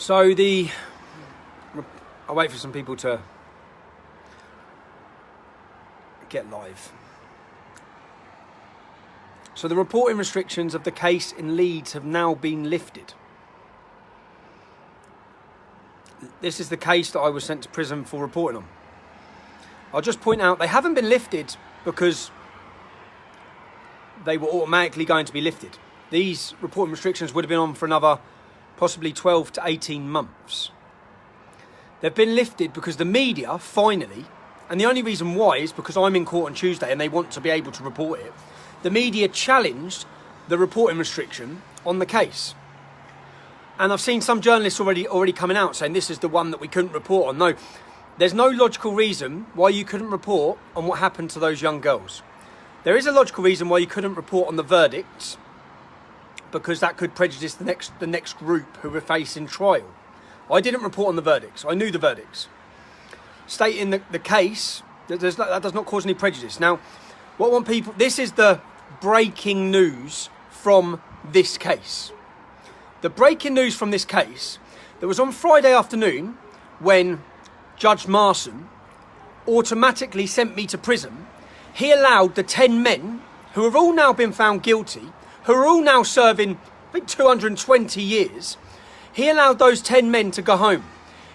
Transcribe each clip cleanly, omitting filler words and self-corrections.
So I'll wait for some people to get live. So the reporting restrictions of the case in Leeds have now been lifted. This is the case that I was sent to prison for reporting on. I'll just point out they haven't been lifted because they were automatically going to be lifted. These reporting restrictions would have been on for another possibly 12 to 18 months. They've been lifted because the media finally, and the only reason why is because I'm in court on Tuesday and they want to be able to report it, the media challenged the reporting restriction on the case. And I've seen some journalists already coming out saying this is the one that we couldn't report on. No, there's no logical reason why you couldn't report on what happened to those young girls. There is a logical reason why you couldn't report on the verdicts, because that could prejudice the next group who were facing trial. I didn't report on the verdicts. I knew the verdicts. Stating the case, that does not cause any prejudice. Now, what I want people... This is the breaking news from this case. The breaking news from this case that was on Friday afternoon when Judge Marson automatically sent me to prison. He allowed the 10 men who have all now been found guilty, who are all now serving, I think, 220 years. He allowed those 10 men to go home.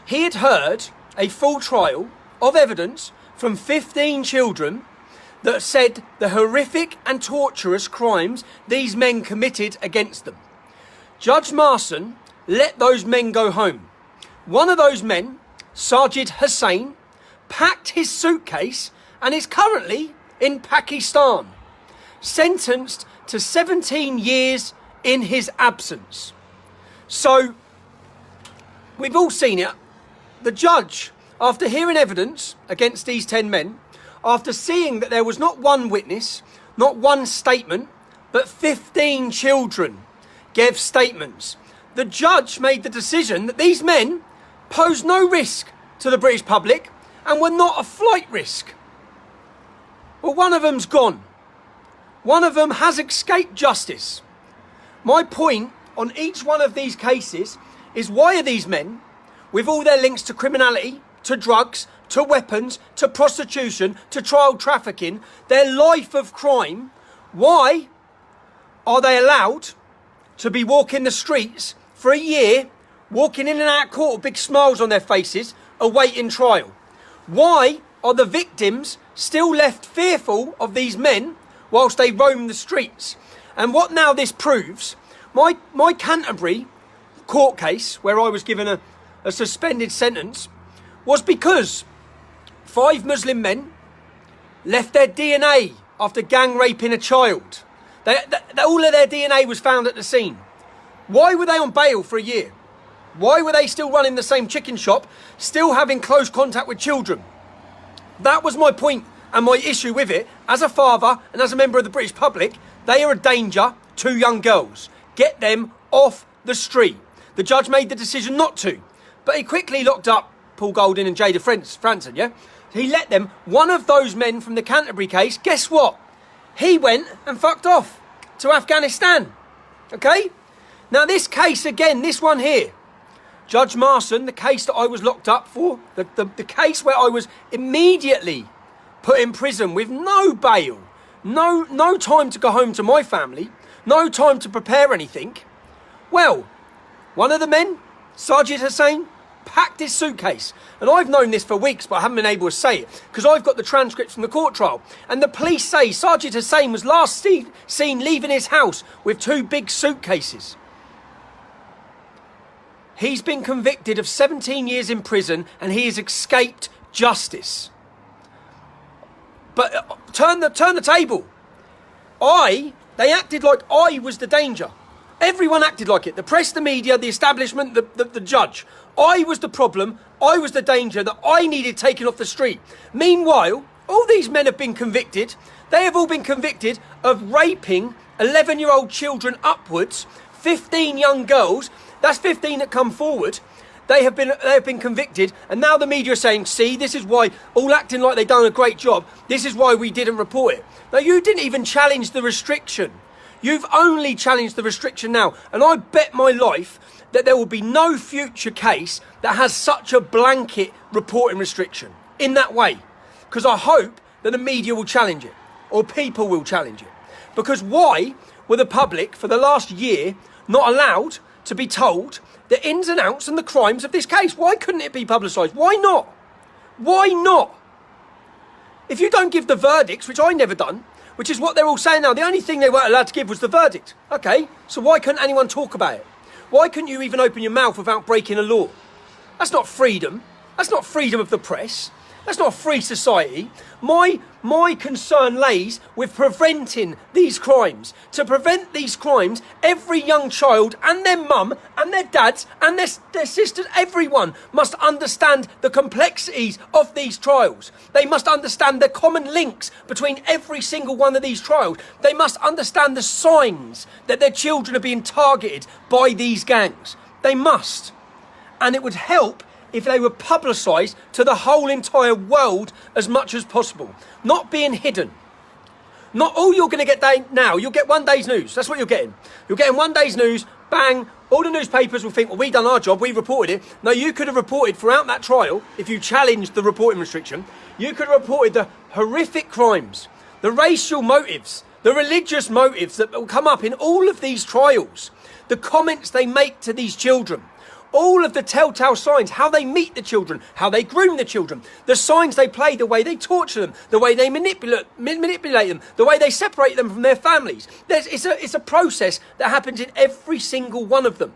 He had heard a full trial of evidence from 15 children that said the horrific and torturous crimes these men committed against them. Judge Marson let those men go home. One of those men, Sajid Hussain, packed his suitcase and is currently in Pakistan, sentenced to 17 years in his absence. So, we've all seen it. The judge, after hearing evidence against these 10 men, after seeing that there was not one witness, not one statement, but 15 children gave statements, the judge made the decision that these men posed no risk to the British public and were not a flight risk. Well, one of them's gone. One of them has escaped justice. My point on each one of these cases is, why are these men, with all their links to criminality, to drugs, to weapons, to prostitution, to child trafficking, their life of crime, why are they allowed to be walking the streets for a year, walking in and out of court with big smiles on their faces, awaiting trial? Why are the victims still left fearful of these men whilst they roam the streets? And what now this proves, my Canterbury court case, where I was given a suspended sentence, was because 5 Muslim men left their DNA after gang raping a child. All of their DNA was found at the scene. Why were they on bail for a year? Why were they still running the same chicken shop, still having close contact with children? That was my point and my issue with it. As a father and as a member of the British public, they are a danger to young girls. Get them off the street. The judge made the decision not to, but he quickly locked up Paul Golding and Jada Franson, yeah? He let them. One of those men from the Canterbury case, guess what? He went and fucked off to Afghanistan, okay? Now this case again, this one here, Judge Marson, the case that I was locked up for, the case where I was immediately put in prison with no bail, no time to go home to my family, no time to prepare anything. Well, one of the men, Sajid Hussain, packed his suitcase. And I've known this for weeks, but I haven't been able to say it because I've got the transcripts from the court trial. And the police say Sajid Hussain was last seen leaving his house with 2 big suitcases. He's been convicted of 17 years in prison and he has escaped justice. But turn the table. They acted like I was the danger. Everyone acted like it. The press, the media, the establishment, the judge. I was the problem. I was the danger that I needed taken off the street. Meanwhile, all these men have been convicted. They have all been convicted of raping 11-year-old children upwards, 15 young girls. That's 15 that come forward. They have been convicted, and now the media are saying, see, this is why, all acting like they've done a great job, this is why we didn't report it. Now, you didn't even challenge the restriction. You've only challenged the restriction now, and I bet my life that there will be no future case that has such a blanket reporting restriction in that way. Because I hope that the media will challenge it, or people will challenge it. Because why were the public for the last year not allowed to be told the ins and outs and the crimes of this case? Why couldn't it be publicised? Why not? Why not? If you don't give the verdicts, which I never done, which is what they're all saying now, the only thing they weren't allowed to give was the verdict. Okay, so why couldn't anyone talk about it? Why couldn't you even open your mouth without breaking a law? That's not freedom. That's not freedom of the press. That's not a free society. My concern lays with preventing these crimes. To prevent these crimes, every young child and their mum and their dads and their sisters, everyone must understand the complexities of these trials. They must understand the common links between every single one of these trials. They must understand the signs that their children are being targeted by these gangs. They must. And it would help if they were publicised to the whole entire world as much as possible. Not being hidden. Not all you're going to get now. You'll get one day's news. That's what you're getting. You're getting one day's news, bang, all the newspapers will think, well, we done our job, we reported it. No, you could have reported throughout that trial, if you challenged the reporting restriction, you could have reported the horrific crimes, the racial motives, the religious motives that will come up in all of these trials, the comments they make to these children, all of the telltale signs, how they meet the children, how they groom the children, the signs they play, the way they torture them, the way they manipulate them, the way they separate them from their families. It's a process that happens in every single one of them.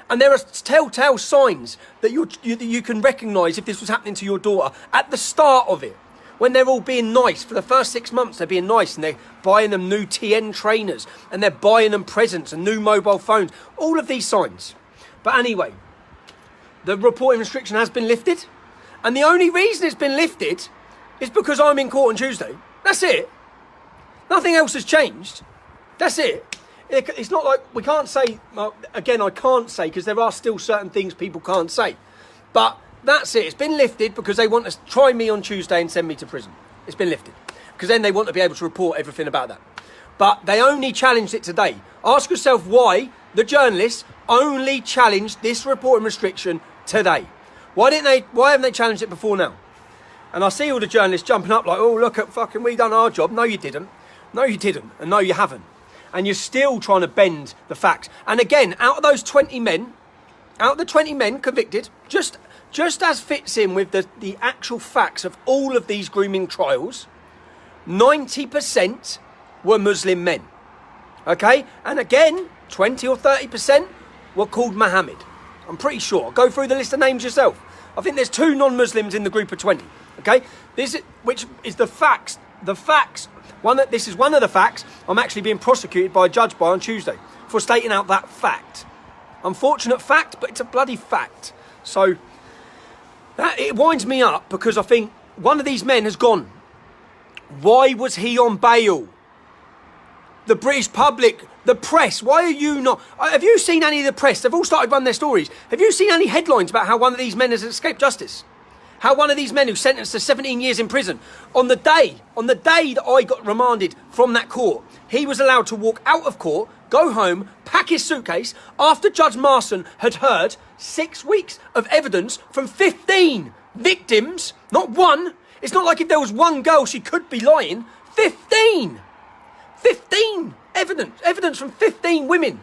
And there are telltale signs that you can recognise if this was happening to your daughter at the start of it. When they're all being nice, for the first 6 months they're being nice and they're buying them new TN trainers and they're buying them presents and new mobile phones. All of these signs. But anyway, the reporting restriction has been lifted. And the only reason it's been lifted is because I'm in court on Tuesday. That's it. Nothing else has changed. That's it. It's not like we can't say, well, again, I can't say because there are still certain things people can't say. But that's it. It's been lifted because they want to try me on Tuesday and send me to prison. It's been lifted. Because then they want to be able to report everything about that. But they only challenged it today. Ask yourself why the journalists only challenged this reporting restriction today. Why haven't they challenged it before now? And I see all the journalists jumping up like, oh, look at fucking, we done our job. No, you didn't. No, you didn't. And no, you haven't. And you're still trying to bend the facts. And again, out of those 20 men, convicted, just as fits in with the actual facts of all of these grooming trials, 90% were Muslim men. Okay? And again, 20 or 30% were called Muhammad. I'm pretty sure. Go through the list of names yourself. I think there's 2 non-Muslims in the group of 20. Okay? Which is the facts. The facts. This is one of the facts I'm actually being prosecuted by a judge on Tuesday for stating out that fact. Unfortunate fact, but it's a bloody fact. So it winds me up because I think one of these men has gone. Why was he on bail? The British public, the press, why are you not? Have you seen any of the press? They've all started running their stories. Have you seen any headlines about how one of these men has escaped justice? How one of these men who's sentenced to 17 years in prison, on the day that I got remanded from that court, he was allowed to walk out of court, go home, pack his suitcase, after Judge Marson had heard 6 weeks of evidence from 15 victims, not one. It's not like if there was one girl she could be lying. 15 evidence from 15 women.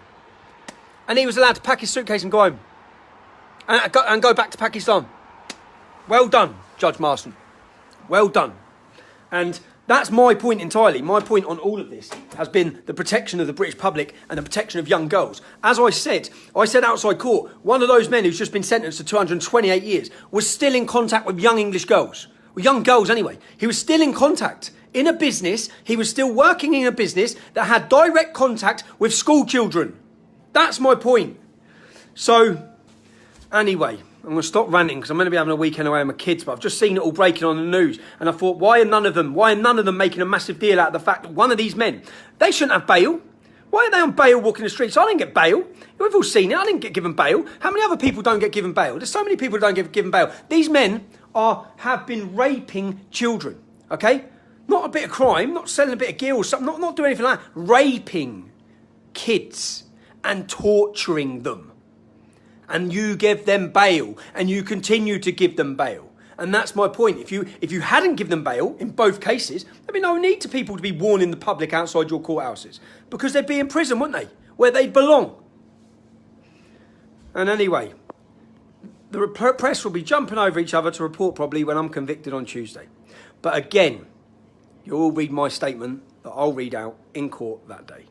And he was allowed to pack his suitcase and go home. And go back to Pakistan. Well done, Judge Marson. Well done. And that's my point entirely. My point on all of this has been the protection of the British public and the protection of young girls. As I said outside court, one of those men who's just been sentenced to 228 years was still in contact with young English girls. Well, young girls anyway. He was still in contact. In a business, he was still working in a business that had direct contact with school children. That's my point. So, anyway, I'm going to stop ranting because I'm going to be having a weekend away with my kids, but I've just seen it all breaking on the news. And I thought, why are none of them making a massive deal out of the fact that one of these men, they shouldn't have bail. Why are they on bail walking the streets? I didn't get bail. We've all seen it. I didn't get given bail. How many other people don't get given bail? There's so many people who don't get given bail. These men have been raping children, okay? Not a bit of crime, not selling a bit of gear or something, not doing anything like that. Raping kids and torturing them. and you give them bail, and you continue to give them bail. And that's my point. If you hadn't given them bail in both cases, there'd be no need to people to be warning the public outside your courthouses, because they'd be in prison, wouldn't they? Where they belong. And anyway, the press will be jumping over each other to report probably when I'm convicted on Tuesday. But again, you'll all read my statement that I'll read out in court that day.